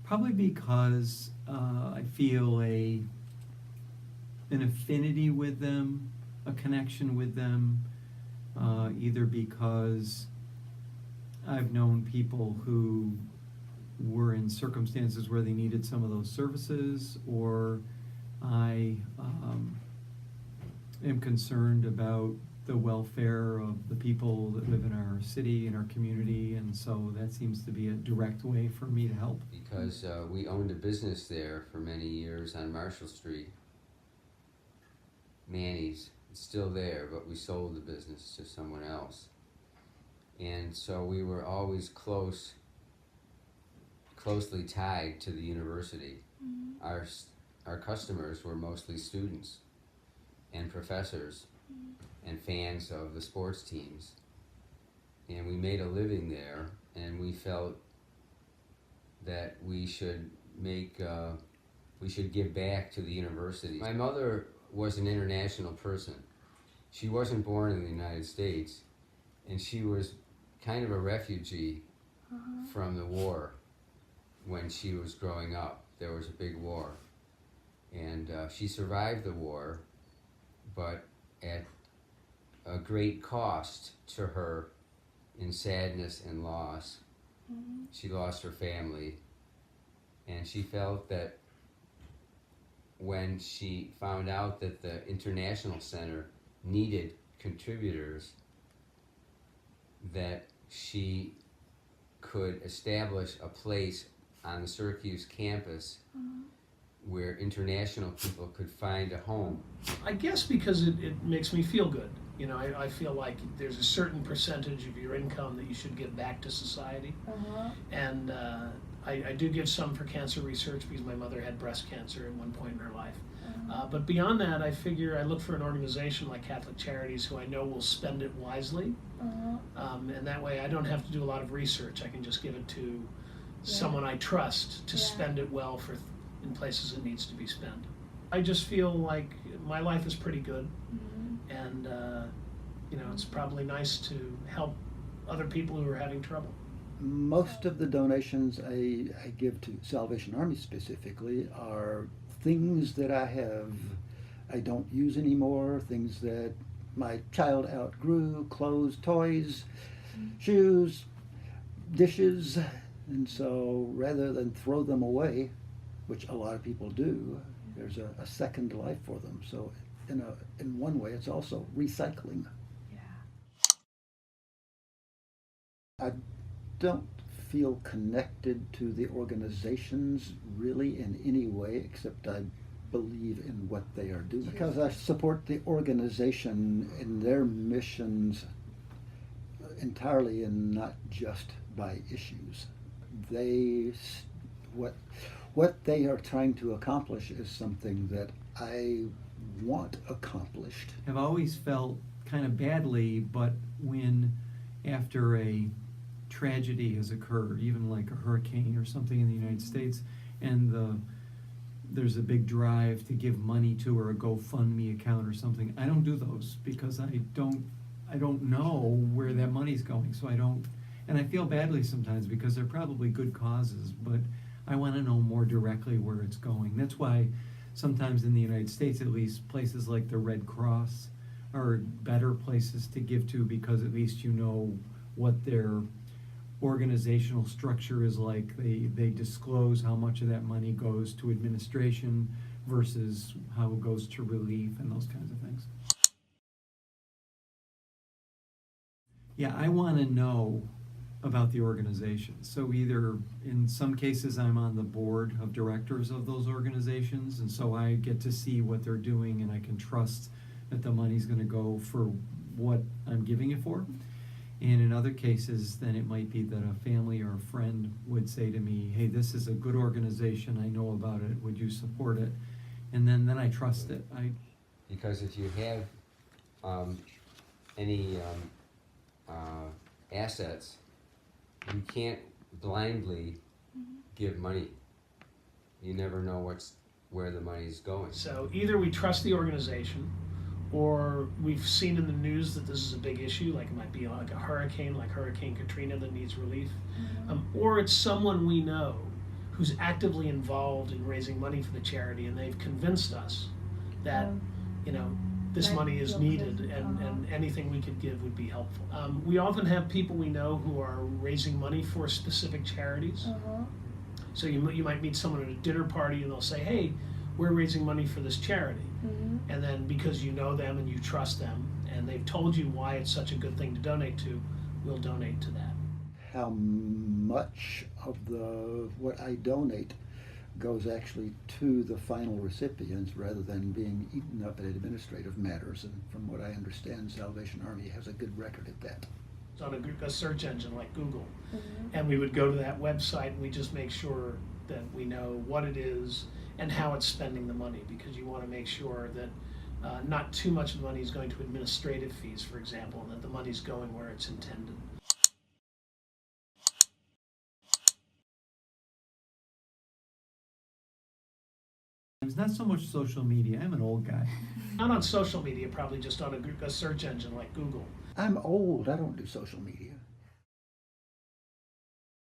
Probably because I feel an affinity with them, a connection with them, either because I've known people who were in circumstances where they needed some of those services, or I am concerned about the welfare of the people that live in our city and our community, and so that seems to be a direct way for me to help. Because we owned a business there for many years on Marshall Street, Manny's. It's still there, but we sold the business to someone else. And so we were always closely tied to the university. Our customers were mostly students and professors and fans of the sports teams. And we made a living there, and we felt that we should give back to the university. My mother was an international person. She wasn't born in the United States, and she was kind of a refugee from the war. When she was growing up, there was a big war, and she survived the war, but at a great cost to her in sadness and loss. She lost her family, and she felt that when she found out that the International Center needed contributors, that she could establish a place on the Syracuse campus where international people could find a home. I guess because it makes me feel good. You know, I feel like there's a certain percentage of your income that you should give back to society. And I do give some for cancer research because my mother had breast cancer at one point in her life. But beyond that, I figure I look for an organization like Catholic Charities who I know will spend it wisely. And that way I don't have to do a lot of research. I can just give it to someone I trust to spend it well in places it needs to be spent. I just feel like my life is pretty good. And you know, it's probably nice to help other people who are having trouble. Most of the donations I give to Salvation Army specifically are things that I don't use anymore, things that my child outgrew, clothes, toys, shoes, dishes, and so rather than throw them away, which a lot of people do, there's a second life for them. So in one way, it's also recycling. I don't feel connected to the organizations really in any way, except I believe in what they are doing. Because I support the organization in their missions entirely and not just by issues. What they are trying to accomplish is something that I want accomplished. I've always felt kind of badly, but when after a tragedy has occurred, even like a hurricane or something in the United States, and there's a big drive to give money to, or a GoFundMe account or something, I don't do those because I don't know where that money's going, so I don't, and I feel badly sometimes because they're probably good causes, but I want to know more directly where it's going. That's why sometimes in the United States, at least, places like the Red Cross are better places to give to, because at least you know what their organizational structure is like. They disclose how much of that money goes to administration versus how it goes to relief and those kinds of things. Yeah, I want to know about the organization. So either, in some cases, I'm on the board of directors of those organizations, and so I get to see what they're doing, and I can trust that the money's going to go for what I'm giving it for. And in other cases, then it might be that a family or a friend would say to me, hey, this is a good organization, I know about it, would you support it? And then I trust it. Because if you have any assets, you can't blindly give money. You never know where the money's going. So either we trust the organization, or we've seen in the news that this is a big issue, like it might be like a hurricane, like Hurricane Katrina, that needs relief, or it's someone we know who's actively involved in raising money for the charity, and they've convinced us that, you know, this That money is feels needed, good. and anything we could give would be helpful. We often have people we know who are raising money for specific charities. So you might meet someone at a dinner party and they'll say, hey, we're raising money for this charity. And then because you know them and you trust them and they've told you why it's such a good thing to donate to, we'll donate to that. How much of what I donate goes actually to the final recipients rather than being eaten up in administrative matters? And from what I understand, Salvation Army has a good record at that. It's on a search engine like Google. And we would go to that website and we just make sure that we know what it is and how it's spending the money, because you want to make sure that not too much of the money is going to administrative fees, for example, and that the money's going where it's intended. It's not so much social media. I'm an old guy. Not on social media, probably just on a search engine like Google. I'm old, I don't do social media.